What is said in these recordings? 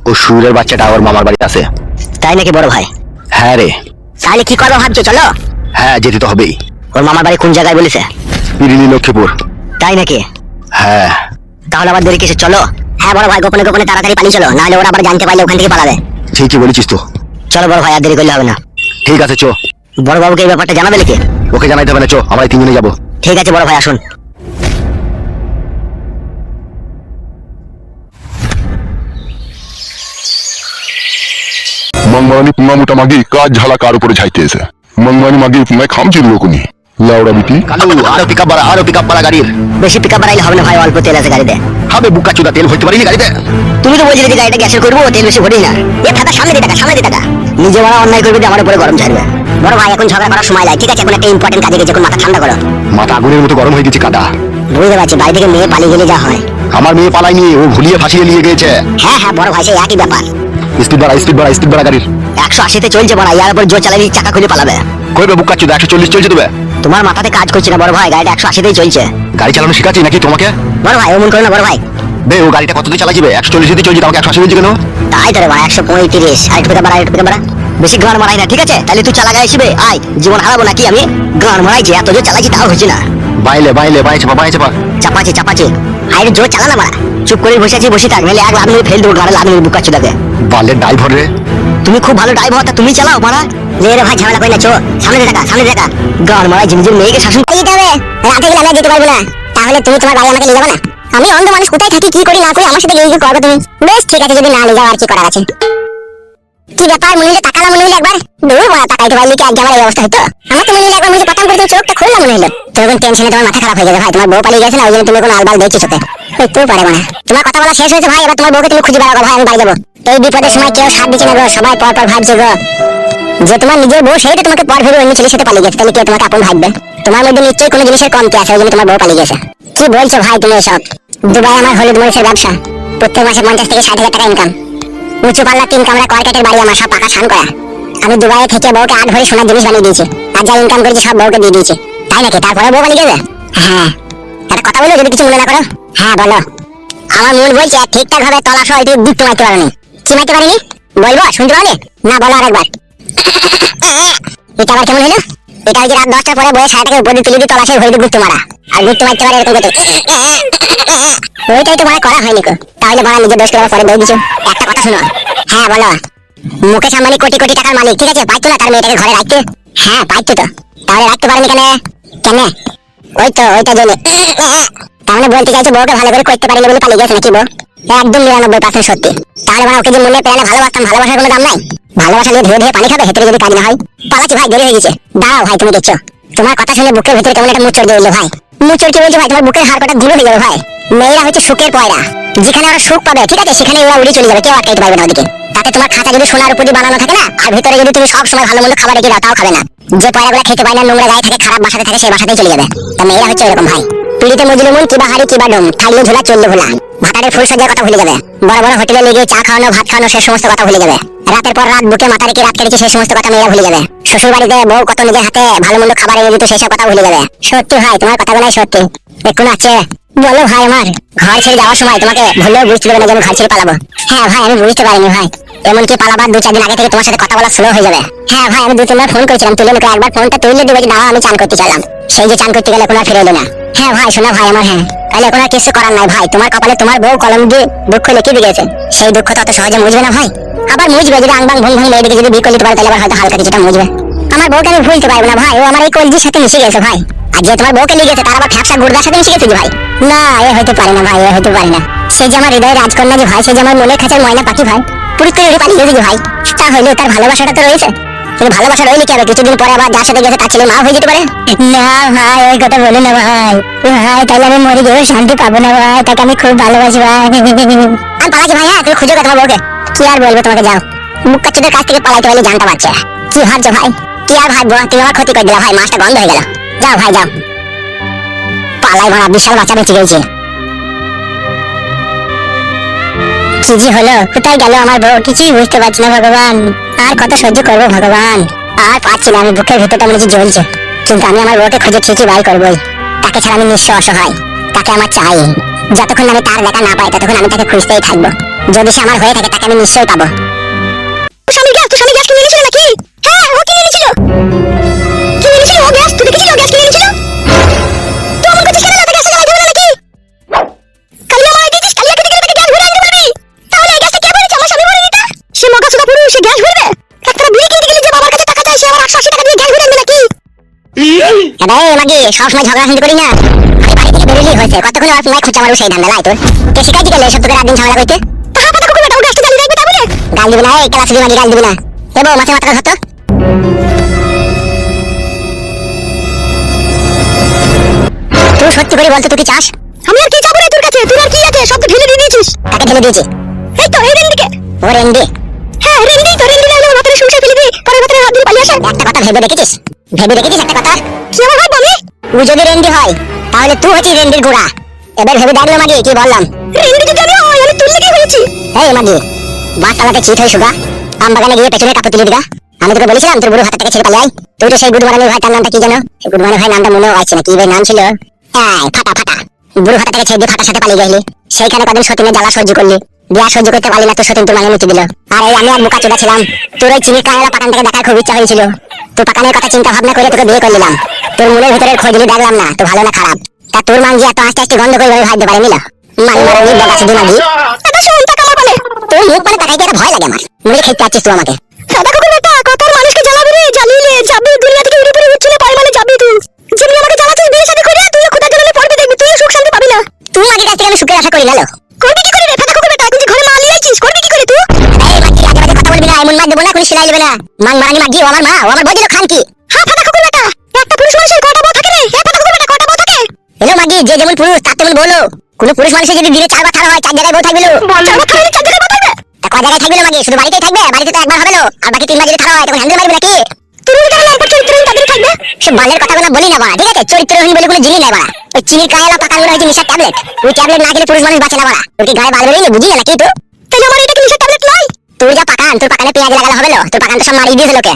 ও সুরের বাচ্চাটা ওর মামার বাড়িতে আছে। তাই নাকি বড় ভাই? হ্যাঁ রে। তাহলে কি করবো ভাবছো? চলো। হ্যাঁ, যেতে তো হবেই। ওর মামার বাড়ি কোন জায়গায় বলেছে? পিরিলি লক্ষ্মীপুর। তাই নাকি? হ্যাঁ। তাহলে আবার দেরি কিসে? চলো। হ্যাঁ বড় ভাই, গোপনে গোপনে তাড়াতাড়ি পালিয়ে চলো, নাহলে ওরা আবার জানতে পারলে ওখান থেকে পালাবে। ঠিকই বলেছিস তো। চলো বড় ভাই, আর দেরি করলে হবে না। ঠিক আছে চো। বড় বাবুকে এই ব্যাপারটা জানাবে নাকি? ওকে জানাইতে হবে না, চো আমরা তিনজনে যাবো। ঠিক আছে বড় ভাই, আসুন। मंगवानी पुंगा मोटा मागी काज झाला कार ऊपर झाइते से मंगवानी मागी मैं खाम चिर लोकुनी लाउडा बिटी কালু আরো পিকআপ বাড়া গাড়ির। বেশি পিকআপ বাড়াইলে হবে না ভাই, অল্প তেল আছে গাড়িতে। হবে বুকা চুদা, তেল ভরতে পারিনি গাড়িতে। তুমি তো বলছিলে যে গাড়িটা গ্যাসের করবো, তেল বেশি ভরি না। এ ফাটা সামনে দিয়ে টাকা, সামনে দিয়ে টাকা। নিজে বড় অন্যায় করবে যে আমার উপরে গরম ছাড়বে। বড় ভাই এখন ঝগড়া করার সময় নাই, ঠিক আছে? এখন একটা ইম্পর্টেন্ট কাজে গেছে, এখন মাথা ঠান্ডা করো। মাথা আগুনের মতো গরম হয়ে গেছে কাদা। বুঝতে পারছি, বাড়ি থেকে মেয়ে পালিয়ে গেলে যা হয়। আমার মেয়ে পালাইনি, ও ভুলিয়ে ফাঁসিয়ে নিয়ে গেছে। হ্যাঁ হ্যাঁ বড় ভাই, সেই একই ব্যাপার। স্পিড বাড়া গাড়ির। 180-তে চলছে বড়, ইয়ার উপর জোর চালাবি চাকা খুলে পালাবে। কইবে বুকা চুদা 140 চলছে তবে। তোমার মাথাতে কাজ করছে না বড় ভাই, গাড়িটা 180-তেই চলছে। গাড়ি চালানো শিখাচ্ছি নাকি তোমাকে? বড় ভাই অমন করো না বড় ভাই। বে ও গাড়িটা কতদিন চালাচ্ছিবে? 140 চলছে, আমাকে 180 বলছে কেন? তাই তো রে ভাই, 135। আর একটু বাড়া, একটু বাড়া। বেশি গান মারাই না, ঠিক আছে? তাহলে তুই চালা গাড়ি শিবে আয়, জীবন হারাবো নাকি আমি? গান মারাইছি, এত জোর চালাচ্ছি তাও হচ্ছে না। বাইলে চাপাচ্ছে। আরে জোর চালা না বাড়া, চুপ করে বসে আছি, বসে থাক, নাহলে এক লাভ নিয়ে ফেল দেবো গাড়ি, লাভ নিয়ে বুকা চুদাকে। বালের ড্রাইভার রে। তুমি খুব ভালো ড্রাইভার, তা তুমি চালাও মারা। লে রে ভাই, ঝামেলা করি না, চো সামনে দেখা, সামনে দেখা। গান মারাই জিনিসের মেয়েকে শাসন করে দিতে হবে। রাতে গেলে আমি যেতে পারবো না, তাহলে তুমি তোমার বাড়ি আমাকে নিয়ে যাবে না? আমি অন্ধ মানুষ, কোথায় থাকি কি করি না করি আমার সাথে গিয়ে করবে তুমি। বেশ ঠিক আছে, যদি না নিয়ে যাও আর কি করার আছে। কি ব্যাপার মনে হলো? তাকালাম মনে হলো একবার। দূর মারা, তাকাইতে পারলি কি একবার এই অবস্থা হতো? আমার তো মনে হলো একবার মুখে পটাম করে চোখটা খুললাম মনে হলো। তখন টেনশনে তোমার মাথা খারাপ হয়ে গেছে ভাই, তোমার বউ পালিয়ে গেছে না, ওই জন্য তুমি কোনো আলবাল দেখছো চোখে। হইতেও পারে না। তোমার কথা বলা শেষ হয়েছে ভাই, এবার তোমার বউকে তুমি খুঁজে বেড়াও ভাই, আমি বাড়ি যাবো। এই বিপদের সময় কেউ সাথ দিচ্ছে না গো, সবাই পর পর ভাবছে গো। যে তোমার নিজের বউ সেই তো তোমাকে পর ভেবে অন্য ছেলের সাথে পালিয়ে গেছে, তাহলে কে তোমাকে আপন ভাববে? তোমার মধ্যে নিশ্চয়ই কোনো জিনিসের কমতি আছে, ওই জন্য তোমার বউ পালিয়ে গেছে। কি বলছো ভাই তুমি এসব? দুবাই আমার হলুদ মরিচের ব্যবসা, প্রত্যেক মাসে 50 থেকে 60 হাজার টাকা ইনকাম। উঁচু পাল্লা 3 কামরা কয়কাটের বাড়ি আমার, সব পাকা ছান করা। আমি দুবাইয়ে থেকে বউকে 8 ভরি সোনার জিনিস বানিয়ে দিয়েছি, আর যা ইনকাম করেছি সব বউকে দিয়ে দিয়েছি। তাই নাকি? তারপরে বউ পালিয়ে গেছে? হ্যাঁ। একটা কথা বলো, যদি কিছু মনে না করো। হ্যাঁ বলো। আমার মন বলছে ঠিকঠাক ভাবে তলা সহ একটু দিতে মারতে পারোনি। কি মারতে পারিনি? বলবো, শুনতে পারোনি? না বলো আরেকবার। এটা আবার কেমন হলো? এটা হচ্ছে রাত 10টার পরে বয়ে সারাটাকে উপর দিয়ে তুলে দিয়ে তলা সহ ভরিতে ঘুরতে মারা, আর ঘুরতে মারতে পারে এরকম করতে। ওইটাই তো মনে করা হয়নি কো। তাহলে বড় নিজের দোষ করে পরে দই দিছো। একটা কথা শোনো। হ্যাঁ বলো। মুকেশ আম্বানি কোটি কোটি টাকার মালিক, ঠিক আছে? পাইতো না তার মেয়েটাকে ঘরে রাখতে? হ্যাঁ পাইতো তো। তাহলে রাখতে পারেনি কেন? কেন? ওই তো ওইটা জেনে। তাহলে বলতে চাইছো বউকে ভালো করে করতে পারিনি বলে পালিয়ে গেছে নাকি বউ? একদম 99% সত্যি। তাহলে মানে ওকে যে মনে প্রাণে ভালোবাসতাম, ভালোবাসার কোনো দাম নাই? ভালোবাসা নিয়ে ধীরে ধীরে পানি খাবে, হেতরে যদি কাজ না হয়? পালাচ্ছি ভাই, দেরি হয়ে গেছে। দাঁড়াও ভাই, তুমি দেখছো তোমার কথা শুনে বুকের ভিতরে কেমন একটা মুচড় দিয়ে এলো ভাই। মুচড় কি বলছো ভাই? তোমার বুকের হাড় কাটা গুলো হয়ে যাবে ভাই। মেয়েরা হচ্ছে সুখের পয়রা, যেখানে ওরা সুখ পাবে ঠিক আছে, সেখানে ওরা উড়ে চলে যাবে, কেউ আটকাইতে পারবে না ওদিকে। তাতে তোমার খাঁচা যদি সোনার উপর দিয়ে বানানো থাকে না, আর ভিতরে যদি তুমি সব সময় ভালো মন্দ খাবার রেখে দাও, তাও খাবে না। যে পয়রাগুলো খেতে পায় না, নোংরা গায়ে থাকে, খারাপ বাসাতে থাকে, সেই বাসাতেই চলে যাবে। তা মেয়েরা হচ্ছে এরকম ভাই। পিড়িতে মজলুমুন কিবা হাড়ি কিবা ডোম, থাকলে ঝোলা চললে ভোলা। ভাতারের ফুল সজ্জার কথা ভুলে যাবে, বড় বড় হোটেলে লেগে চা খাওয়ানো, ভাত খাওয়ানো, সেই সমস্ত কথা ভুলে যাবে। রাতের পর রাত বুকে মাথা রেখে রাত কেটেছে, সেই সমস্ত কথা মেয়েরা ভুলে যাবে। শ্বশুর বাড়িতে বউ কত নিজের হাতে ভালো মন্দ খাবার এনে দিত, সেই সব কথা ভুলে যাবে। সত্যি ভাই, তোমার কথাগুলাই সত্যি। এখন আছে বলো ভাই, আমার ঘর ছেড়ে যাওয়ার সময় তোমাকে ভুলেও বুঝতে দেবে না যে আমি ঘর ছেড়ে পালাবো। হ্যাঁ ভাই, আমি বুঝতে পারিনি ভাই। এমনকি পালাবার 2-4 দিন আগে থেকে তোমার সাথে কথা বলা স্লো হয়ে যাবে। হ্যাঁ ভাই, আমি 2-3 বার ফোন করেছিলাম, তুলে মুখে একবার ফোনটা তুলে দিবে যে দাঁড়াও আমি চান করতে চাইলাম। সেই যে চান করতে গেলে কোনো আর ফিরে এলো না। হ্যাঁ ভাই, শোনা ভাই আমার। হ্যাঁ তাহলে এখন আর কিছু করার নাই ভাই, তোমার কপালে তোমার বউ কলম দিয়ে দুঃখ লিখে দিয়ে গেছে। সেই দুঃখ তো অত সহজে মুছবে না ভাই। আবার মুছবে যদি আংবাং ভুং ভুং মেয়েদিকে যদি বিয়ে করতে পারে, তাহলে আবার হয়তো হালকা কিছুটা মুছবে। আমার বউকে আমি ভুলতে পারবো না ভাই, ও আমার এই কলজির সাথে মিশে গেছে ভাই। আর যে তোমার বউকে নিয়ে গেছে তার আবার ফ্যাপসা গুড়দার সাথে মিশে গেছে ভাই। না, এ হইতে পারে না ভাই, এ হইতে পারে না। সে যে আমার হৃদয়ের রাজকন্যা যে ভাই, সে যে আমার মনের কাছে ময়না পাখি ভাই, পুরো করে উড়ে পালিয়ে গেছে ভাই। তা হইলে তার ভালোবাসাটা তো রয়েছে, কিন্তু ভালোবাসা রইলে কি হবে? কিছুদিন পরে আবার যার সাথে গেছে তার ছেলে মা হয়ে যেতে পারে। না ভাই, ওই কথা বলে না ভাই। ভাই তাহলে আমি মরে গিয়েও শান্তি পাবো না ভাই, তাকে আমি খুব ভালোবাসি ভাই। আমি পালাচ্ছি ভাই। হ্যাঁ তুমি খুঁজো তোমার বউকে। কি আর বলবো তোমাকে, যাও। মুখ কাচ্চুদের কাছ থেকে পালাইতে পারলে জানটা পাচ্ছে। কি ভাবছো ভাই? কি আর ভাববো, তুমি আমার ক্ষতি করে দিলা ভাই, মাছটা বন্ধ হয়ে গেল। যাও ভাই যাও, পালাই মারা, বিশাল বাচ্চা বেঁচে গেছে। কি যে হলো, কোথায় গেল আমার বউ, কিছুই বুঝতে পারছি না ভগবান। আর কত সহ্য করবো ভগবান, আর পারছি না। আমি বুকের ভিতরটা মনে হচ্ছে জ্বলছে, কিন্তু আমি আমার বউকে খুঁজে ঠিকই বাই করবোই। তাকে ছাড়া আমি নিঃস্ব অসহায়, তাকে আমার চাই। যতক্ষণ আমি তার দেখা না পাই ততক্ষণ আমি তাকে খুঁজতেই থাকবো। যদি সে আমার হয়ে থাকে তাকে আমি নিশ্চয়ই পাবো। তোর স্বামী গ্যাস কিনে এনেছিল নাকি? হ্যাঁ, ও কিনে এনেছিল। কিনে এনেছিল ও গ্যাস? তুই দেখেছিস ও গ্যাস কিনে এনেছিল? তুই অমন করছিস কেন? গ্যাস জ্বালাই দেবে নাকি? কালিয়া মারাই দিছিস, কালিয়া কেটে তাকে গ্যাস ভরে আনতে বলবি। তাহলে এই গ্যাসটা কে ভরেছে? আমার স্বামী ভরে দিতা। সে মগা সুদা পুরুষ, সে গ্যাস ভরবে? একটা বিড়ি কিনতে গেলে যে বাবার কাছে টাকা চাই, সে আবার 180 টাকা দিয়ে গ্যাস ভরে আনবে নাকি? এ মাগি, সবসময় ঝগড়া শুনতে করি না। আমি বাড়ি থেকে বেরিয়ে হয়েছে, কতক্ষণ আর তোমায় খোঁচা মারু সেই ধান্দা লাই তোর। কে শিখাইছি গেলে এসব তোকে রাত দিন ঝগড়া করতে? তাহা পাতা কুকুর বেটা, ও গ্যাসটা জ্বালিয়ে রাখবে তা বলে? গাল দিবি না, এই ক্লাস দিবি মাগি, গাল দিবি না। এবো মাথা মাথা ধরতো। তুই সত্যি করে বলতো তুই কি চাস? আমি আর কি চাবো রে তোর কাছে? তুই আর কি আছে? সব তো ঢেলে দিয়ে দিয়েছিস। কাকে ঢেলে দিয়েছি? এই তো এই রেন্ডিকে। ও রেন্ডি? হ্যাঁ রেন্ডি তো, রেন্ডি না হলে আমার মাথায় সংসার ফেলে দিই, পরে মাথায় হাত দিয়ে পালিয়ে আসে। একটা কথা ভেবে দেখেছিস? ভেবে দেখেছিস একটা কথা? কি আমার ভাই বলি? ও যদি রেন্ডি হয় তাহলে তুই হচ্ছিস রেন্ডির গোড়া। এবার ভেবে দেখলো মাগি কি বললাম? রেন্ডি যদি আমি হয়, আমি তোর লেগে হয়েছি। এই মাগি, বাস চালাতে চিট হয়ে সুগা, আম বাগানে গিয়ে পেছনে কাপড় তুলে দিগা। আমি তোকে বলেছিলাম তোর বুড়ো হাত থেকে ছেড়ে পালিয়ে আয়। তুই তো সেই গুডমারানি ভাই, তার নামটা কি জানো? গুডমারানি ভাই নামটা মনেও আসছে না, কি ভাই নাম ছিল? ফাটা। বুড়ো হাত থেকে ছেড়ে দিয়ে ফাটার সাথে পালিয়ে গেলি। সেইখানে কদিন সতীনের জ্বালা সহ্য করলি, বিয়া সহ্য করতে পারলি না তো সতীন তোর মানে মুক্তি দিল। আর এই আমি আর বোকা চোদা ছিলাম, তোর ওই চিনির কায়লা পাকানটাকে দেখার খুব ইচ্ছা হয়েছিল। তুই পাকানের কথা চিন্তা ভাবনা করে তোকে বিয়ে করে নিলাম। তোর মনের ভিতরের খোঁজ নিয়ে দেখলাম না তো ভালো না খারাপ। তা তোর মাংজি এত আস্তে আস্তে গন্ধ করে ভাবতে পারে নিল। মানমারানি বগাছে দি মাগি। এটা শুন টাকা আমার বলে। তোর মুখ মানে তাকাইতে একটা ভয় লাগে আমার। মুড়ি খেতে আছিস তুই আমাকে। সাদা কুকুর বেটা, কত মানুষকে জ্বালাবি রে, জ্বালিয়ে যাবি দুনিয়া থেকে উড়ে পড়ে উঠছিলে পায় মানে যাবি তুই। যেমনি আমাকে জ্বালাচ্ছিস বিয়ে শাদী করে, তুই খোদা জ্বালালে পড়বি দেখবি, তুই সুখ শান্তি পাবি না। তুই আগে কাছ থেকে আমি সুখের আশা করি না লো। করবি কি করে রে সাদা কুকুর বেটা? তুই যে ঘরে মা নিয়ে আইছিস, করবি কি করে তুই? এই মাগি, আগে আগে কথা বলবি না, এমন মার দেব না, কোন শিলাই নেবে না। মানমারানি মাগি, ও আমার মা, ও আমার বই দিল খান কি? হ্যাঁ সাদা কুকুর বেটা, একটা পুরুষ মানুষের কয়টা বউ থাকে রে? এই সাদা কুকুর বেটা, কয়টা বউ থাকে? এলো মাগি, যে যেমন পুরুষ তার তেমন বলো। কোন পুরুষ মানুষের যদি দিনে 4 বার ছাড়া হয়, 4 জায়গায় বউ থাকবে লো। 4 বার ছাড়া 4 জায়গায় বউ থাকবে? তা কয় জায়গায় থাকবে লো মাগি? শুধু বাড়িতেই থাকবে? বাড়িতে তো একবার হবে লো, আর বাকি 3 বার যদি ছাড়া হয় তখন হ্যান্ডেল মারবে নাকি? তুমি কেন লম্পট চরিত্রহীন তাদের থাকবে? সে বালের কথাগুলো বলি না বাড়া, ঠিক আছে? চরিত্রহীন বলে কোনো জিনিস নাই বাড়া। ওই চিনির কায়লা পাকাগুলো হচ্ছে নিশার ট্যাবলেট। ওই ট্যাবলেট না খেলে পুরুষ মানুষ বাঁচে না বাড়া। তোর কি গায়ে বাল বেরিয়ে বুঝি না নাকি তুই? তাহলে আমার এটা কি নিশার ট্যাবলেট নয়? তুই যা পাকান, তোর পাকানে পেঁয়াজ লাগালে হবে লো? তোর পাকান তো সব মারি দিয়েছে লোকে।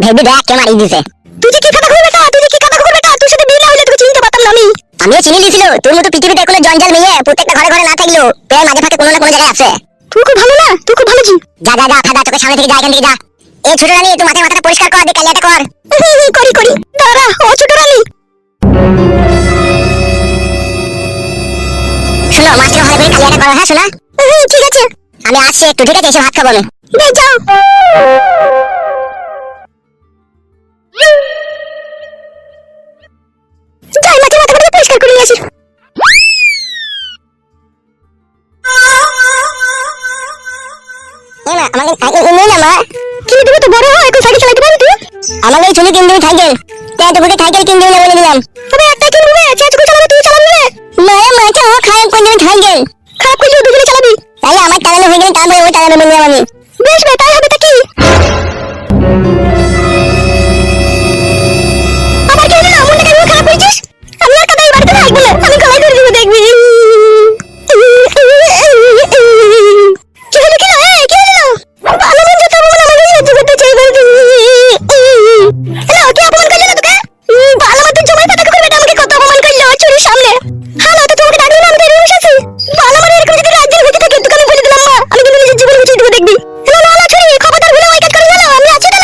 ভেবে দেখ কে মারি দিয়েছে। তুই যে কি কথা কইবে বেটা, তুই যে কি কথা কইবে বেটা, তুই সাথে বিয়ে না হলে তোকে চিনতে পারতাম না আমি। আমিও চিনি লিছিল, তোর মতো পৃথিবীতে কোনো জঞ্জাল মেয়ে প্রত্যেকটা ঘরে ঘরে না থাকলেও প্রায় মাঝে ফাঁকে কোনো না কোনো জায়গায় আছে। তুই খুব ভালো না, তুই খুব ভালো জি। যা যা যা, ফাদা তোকে সামনে থেকে যা, এখান থেকে যা। এই ছোট রানী, তুই মাথাটা পরিষ্কার কর, দে কালিয়াটা কর। করি দাঁড়া, ও ছোট রানী। শোনো, মাছটা ভালো করে কালিয়াটা করো, হ্যাঁ শোনা? ঠিক আছে, আমি আসছি একটু, ঠিক আছে? এসে ভাত খাবো আমি। যাও। যাই মাকে মাথা করে পরিষ্কার করে নিয়ে আসি। এমা আমাকে সাইকেল কিনে না মা। কিনে দেবো তো, বড় হয় এখন সাইকেল চালাতে পারবি তুই? আমাকে চুলি কিনে দিবি সাইকেল। তাই তোকে সাইকেল কিনে দিবি না বলে দিলাম। তবে একটাই কিনবি, চেঁচুকে চালাবে, তুই চালাবি না? মায়া মাথা ও খারাপ করে দিবি সাইকেল। খারাপ করলে দুজনে চালাবি। তাই আমার চালানো হয়ে গেলে তারপরে ও চালাবে বললাম আমি। বেশ বে, তাই হবে তা কি? আবার কি হলো? মনটা কেন খারাপ হয়েছিস? আমি আর কাদাই বাড়িতে আসবো না, আমি গলায় ধরে দিব দেখবি। কি হলো কি হলো? কি হলো? ভালো মন যেতে হবে না, আমাকে সহ্য করতে চাই না। হ্যালো, কি অপমান করলি না তোকে? ভালো মতো জমাই পাতা করে বেটা আমাকে কত অপমান করলো চুরির সামনে। হ্যালো, তো তোমাকে ডাকলি না, আমি তো রুমে বসে আছি। ভালো মানে এরকম যদি রাজ্যের ভিতরে থাকে তোকে আমি বলে দিলাম মা, আমি কিন্তু নিজের জীবন বুঝিয়ে দেবো দেখবি। হ্যালো না না চুরি, খবরদার ভুলে ওই কাজ করিস না, আমি আছি তো।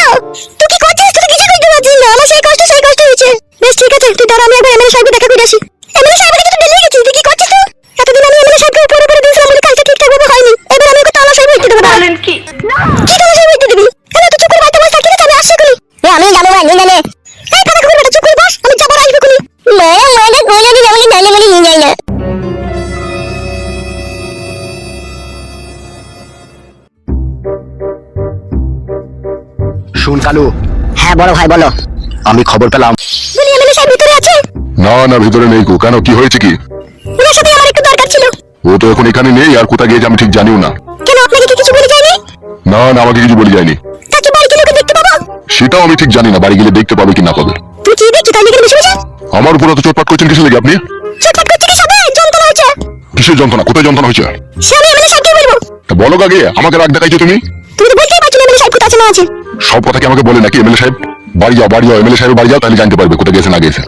তুই কি করছিস? তুই কিছু করতে পারছিস না, আমার সেই কষ্ট হয়েছে। বেশ ঠিক আছে, তুই দাঁড়া, আমি একবার এমএলএ সাহেবকে দেখা করে আসি। এমএলএ সাহেব বলে কিছু ডেলিয়ে গেছিস, তুই কি করছিস তুই? এতদিন আমি এমএলএ সাহেবকে উপরে উপরে দিয়েছিলাম বলে কাজটা ঠিকঠাক ভাবে হয়নি। এবার আমি ওকে তালা সাহেব হইতে দেবো। বলেন কি? কি তালা সাহেব হইতে দিবি? কেন তুই চুপ করে বাড়িতে বসে থাকিস? আমি আসছি এখনই। আমি যাবো না, নিয়ে জানে। এই ফাঁকা করে বেটা, চুপ করে বস, আমি যাবো, আসবো এখনই। মায়া মায়া কোলে দিন আমাকে জানে বলে নিয়ে যায় না। শুন কালু। হ্যাঁ বড় ভাই বলো। আমি খবর পেলাম। বলি এমএলএ সাহেব ভিতরে আছে? না না, ভিতরে নেই গো। কেন, কি হয়েছে কি? ওনার সাথে আমার একটু দরকার ছিল। ও তো এখন এখানে নেই, আর কোথায় গিয়েছে আমি ঠিক জানিও না। কেন, আপনাকে কি কিছু বলে যায়নি? না না, আমাকে কিছু বলে যায়নি। তাকে বাড়ি গেলে ওকে দেখতে পাবো? সেটাও আমি ঠিক জানি না, বাড়ি গেলে দেখতে পাবে কি না পাবে। তুই কি দেখছিস? তাই লিখে বসে বসে আমার উপর তো চোটপাট করছেন কিসের লেগে আপনি? চটপট করছে কি সবে? যন্ত্রণা হচ্ছে। কিসের যন্ত্রণা? কোথায় যন্ত্রণা হয়েছে? সে আমি এমএলএ সাহেবকে বলবো। তা বলো আগে, আমাকে রাগ দেখাইছো তুমি। তুমি তো বলতেই পারছো না এমএলএ সাহেব কোথায় আছে না আছে। সব কথা কি আমাকে বলে নাকি? এমএলএ সাহেব বাড়ি যাও, বাড়ি যাও, এমএলএ সাহেব বাড়ি যাও, তাহলে জানতে পারবে কোথায় গেছে না গেছে।